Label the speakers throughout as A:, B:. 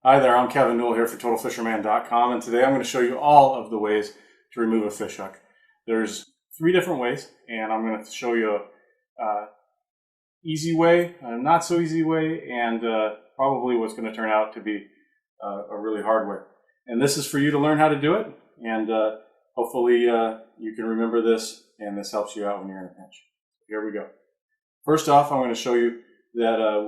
A: Hi there, I'm Kevin Newell here for TotalFisherman.com, and today I'm going to show you all of the ways to remove a fish hook. There's 3 different ways, and I'm going to show you a easy way, a not so easy way, and probably what's going to turn out to be a really hard way. And this is for you to learn how to do it, and hopefully you can remember this, and this helps you out when you're in a pinch. Here we go. First off, I'm going to show you that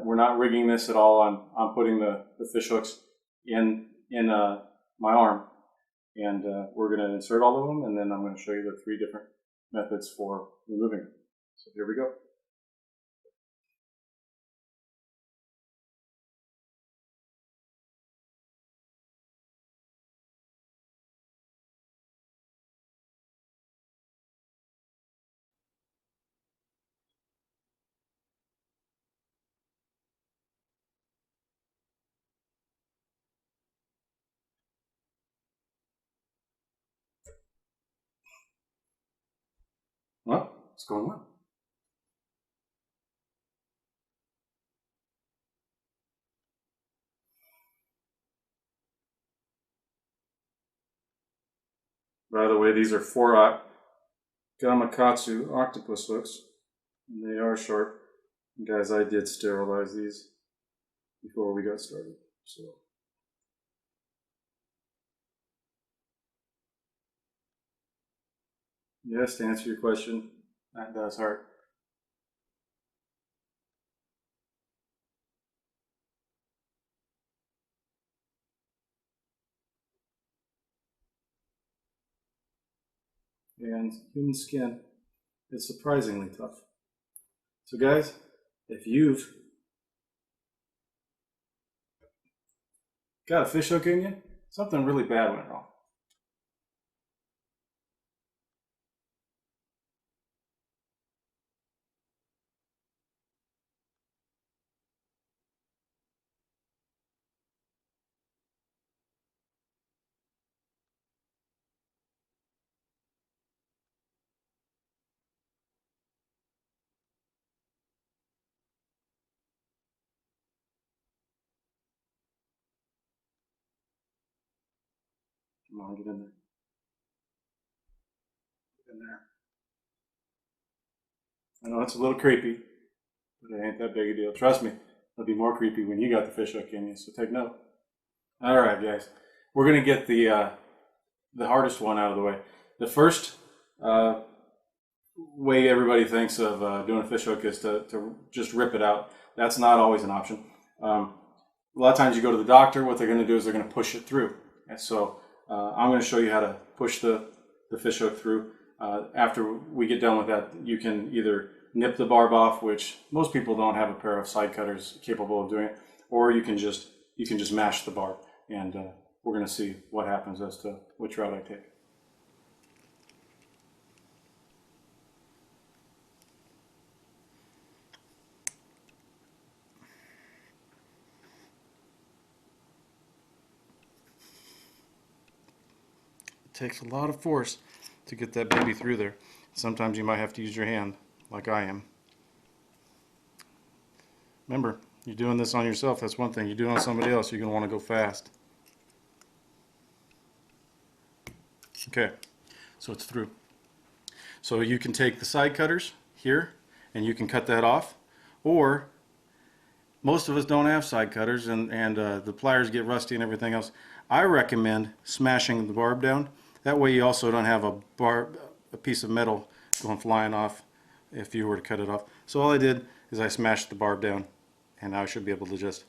A: we're not rigging this at all. I'm putting the fish hooks in my arm, and we're going to insert all of them, and then I'm going to show you the 3 different methods for removing them. So here we go. Well, it's going well. By the way, these are 4/0 Gamakatsu octopus hooks, and they are sharp. And guys, I did sterilize these before we got started. So yes, to answer your question, that does hurt. And human skin is surprisingly tough. So guys, if you've got a fish hook in you, something really bad went wrong. Come on, get in there. Get in there. I know it's a little creepy, but it ain't that big a deal. Trust me, it'll be more creepy when you got the fish hook in you, so take note. All right, guys. We're going to get the hardest one out of the way. The first way everybody thinks of doing a fish hook is to just rip it out. That's not always an option. A lot of times you go to the doctor, what they're going to do is they're going to push it through. And so I'm going to show you how to push the fish hook through. After we get done with that, you can either nip the barb off, which most people don't have a pair of side cutters capable of doing it, or you can just mash the barb, and we're going to see what happens as to which route I take. It takes a lot of force to get that baby through there. Sometimes you might have to use your hand, like I am. Remember, you're doing this on yourself, that's one thing. You do it on somebody else, you're going to want to go fast. Okay, so it's through. So you can take the side cutters here, and you can cut that off, or most of us don't have side cutters, and the pliers get rusty and everything else. I recommend smashing the barb down. That way you also don't have a piece of metal going flying off if you were to cut it off. So all I did is I smashed the barb down, and now I should be able to just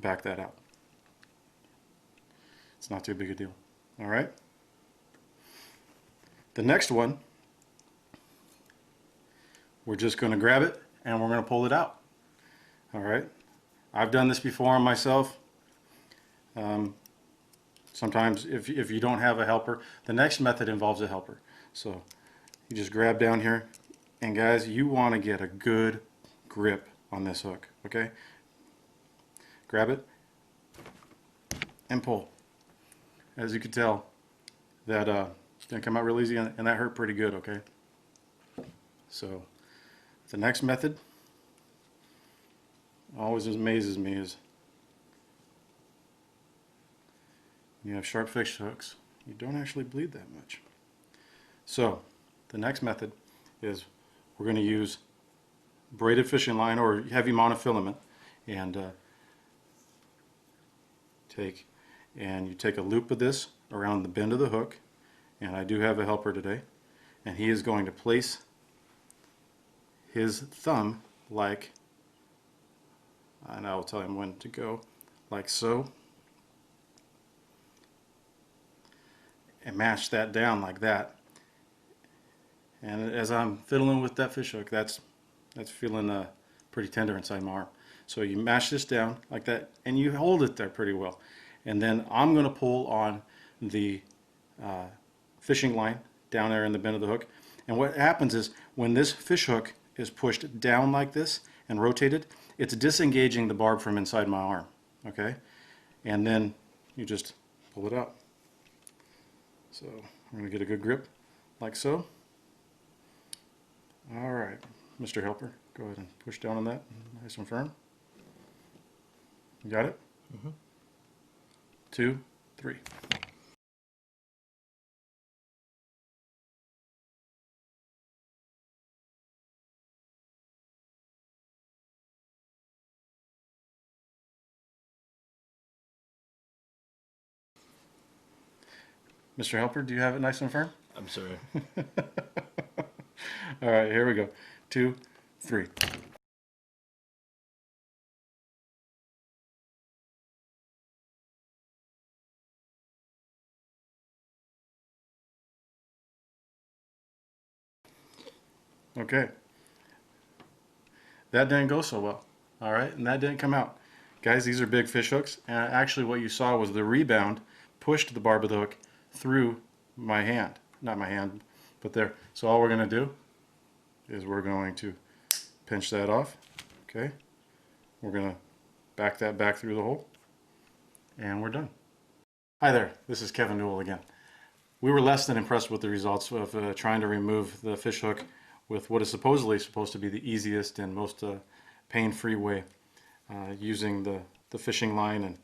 A: back that out. It's not too big a deal. All right. The next one, we're just going to grab it and we're going to pull it out. All right. I've done this before on myself. Sometimes if you don't have a helper, the next method involves a helper. So you just grab down here, and guys, you want to get a good grip on this hook, okay? Grab it and pull. As you can tell, that it's going to come out real easy, and that hurt pretty good, okay? So the next method always amazes me is you have sharp fish hooks, you don't actually bleed that much. So the next method is we're going to use braided fishing line or heavy monofilament, and you take a loop of this around the bend of the hook, and I do have a helper today, and he is going to place his thumb like, and I'll tell him when to go, like so, and mash that down like that. And as I'm fiddling with that fish hook, that's feeling pretty tender inside my arm. So you mash this down like that, and you hold it there pretty well. And then I'm going to pull on the fishing line down there in the bend of the hook. And what happens is when this fish hook is pushed down like this and rotated, it's disengaging the barb from inside my arm. Okay? And then you just pull it out. So I'm going to get a good grip like so. All right, Mr. Helper, go ahead and push down on that, nice and firm. You got it? Mm-hmm. 2, 3. Mr. Helper, do you have it nice and firm?
B: I'm sorry.
A: All right, here we go. 2, 3. Okay. That didn't go so well. All right, and that didn't come out. Guys, these are big fish hooks, and actually what you saw was the rebound pushed the barb of the hook through my hand. Not my hand, but there. So all we're going to do is we're going to pinch that off. Okay. We're going to back that back through the hole, and we're done. Hi there, this is Kevin Newell again. We were less than impressed with the results of trying to remove the fish hook with what is supposedly supposed to be the easiest and most pain-free way, using the fishing line and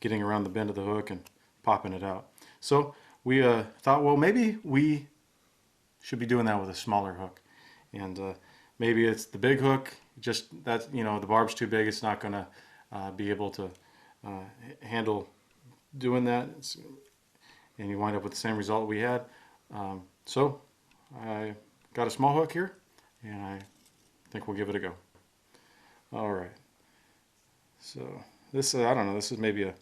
A: getting around the bend of the hook and popping it out. So we thought, well, maybe we should be doing that with a smaller hook, and maybe it's the big hook, just that, you know, the barb's too big, it's not going to be able to handle doing that, and you wind up with the same result we had. So I got a small hook here, and I think we'll give it a go. All right. So this, I don't know, this is maybe a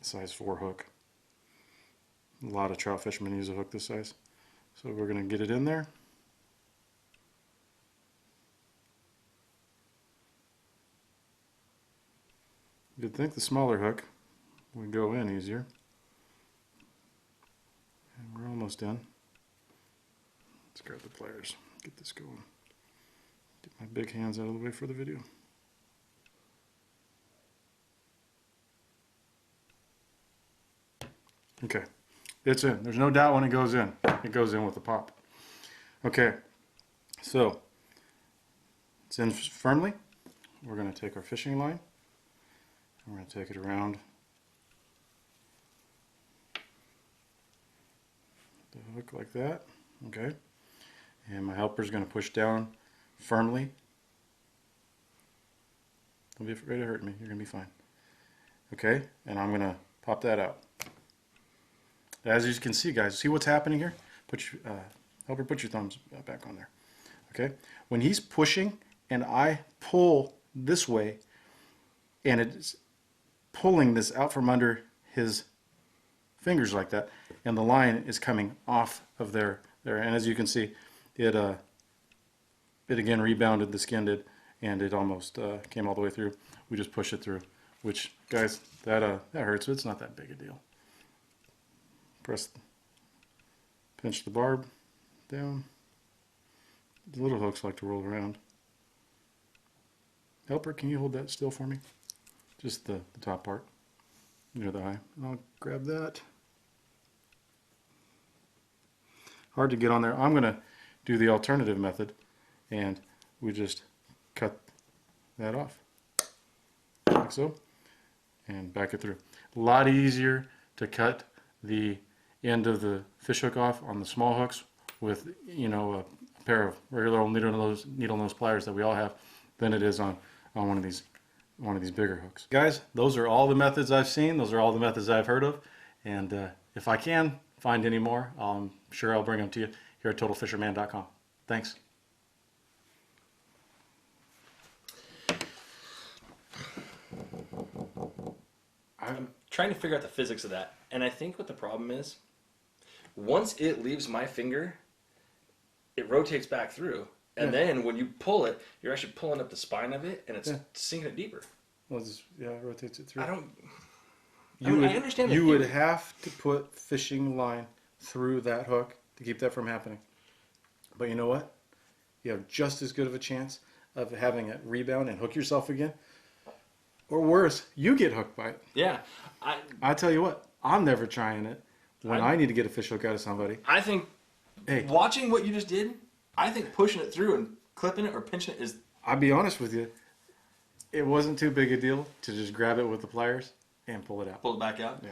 A: size 4 hook. A lot of trout fishermen use a hook this size. So we're going to get it in there. You'd think the smaller hook would go in easier. And we're almost in. Let's grab the pliers, get this going. Get my big hands out of the way for the video. Okay, it's in. There's no doubt when it goes in. It goes in with a pop. Okay, so it's in firmly. We're going to take our fishing line. We're going to take it around the hook like that. Okay, and my helper is going to push down firmly. Don't be afraid to hurt me. You're going to be fine. Okay, and I'm going to pop that out. As you can see, guys, see what's happening here? Helper, put your thumbs back on there. Okay, when he's pushing and I pull this way, and it's pulling this out from under his fingers like that, and the line is coming off of there. And as you can see, it again rebounded, the skin did, and it almost came all the way through. We just push it through, which, guys, that hurts, but it's not that big a deal. Pinch the barb down. The little hooks like to roll around. Helper, can you hold that still for me? Just the top part near the eye. And I'll grab that. Hard to get on there. I'm going to do the alternative method, and we just cut that off like so and back it through. A lot easier to cut the end of the fish hook off on the small hooks with, you know, a pair of regular old needle nose pliers that we all have than it is on one of these bigger hooks. Guys, those are all the methods I've seen. Those are all the methods I've heard of. And if I can find any more, I'm sure I'll bring them to you here at TotalFisherman.com. Thanks.
B: I'm trying to figure out the physics of that. And I think what the problem is, once it leaves my finger, it rotates back through. And then when you pull it, you're actually pulling up the spine of it, and it's sinking it deeper.
A: Well, just, it rotates it through.
B: I understand.
A: You would have to put fishing line through that hook to keep that from happening. But you know what? You have just as good of a chance of having it rebound and hook yourself again. Or worse, you get hooked by it.
B: Yeah.
A: I tell you what, I'm never trying it when I need to get a fish hook out of somebody.
B: I think watching what you just did, I think pushing it through and clipping it or pinching it is...
A: I'll be honest with you. It wasn't too big a deal to just grab it with the pliers and pull it out.
B: Pull it back out?
A: Yeah.